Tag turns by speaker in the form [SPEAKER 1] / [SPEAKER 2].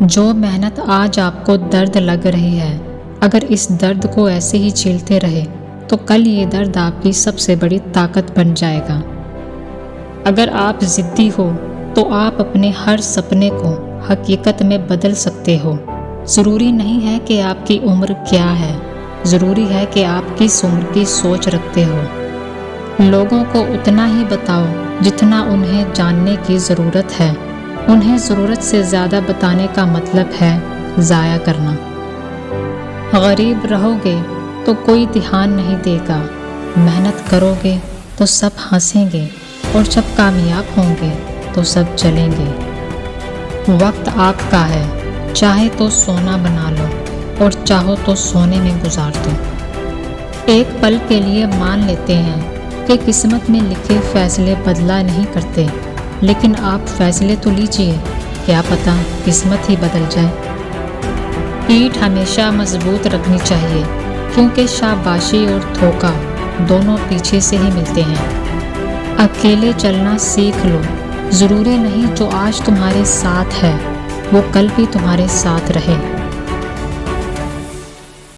[SPEAKER 1] جو محنت آج آپ کو درد لگ رہی ہے، اگر اس درد کو ایسے ہی جھیلتے رہے تو کل یہ درد آپ کی سب سے بڑی طاقت بن جائے گا۔ اگر آپ ضدی ہو تو آپ اپنے ہر سپنے کو حقیقت میں بدل سکتے ہو۔ ضروری نہیں ہے کہ آپ کی عمر کیا ہے، ضروری ہے کہ آپ کس عمر کی سوچ رکھتے ہو۔ لوگوں کو اتنا ہی بتاؤ جتنا انہیں جاننے کی ضرورت ہے، انہیں ضرورت سے زیادہ بتانے کا مطلب ہے ضائع کرنا۔ غریب رہو گے تو کوئی دھیان نہیں دے گا، محنت کرو گے تو سب ہنسیں گے، اور جب کامیاب ہوں گے تو سب جلیں گے۔ وقت آپ کا ہے، چاہے تو سونا بنا لو اور چاہو تو سونے میں گزار دو۔ ایک پل کے لیے مان لیتے ہیں کہ قسمت میں لکھے فیصلے بدلا نہیں کرتے، لیکن آپ فیصلے تو لیجئے، کیا پتہ قسمت ہی بدل جائے۔ پیٹھ ہمیشہ مضبوط رکھنی چاہیے، کیونکہ شاباشی اور دھوکہ دونوں پیچھے سے ہی ملتے ہیں۔ اکیلے چلنا سیکھ لو، ضروری نہیں جو آج تمہارے ساتھ ہے وہ کل بھی تمہارے ساتھ رہے۔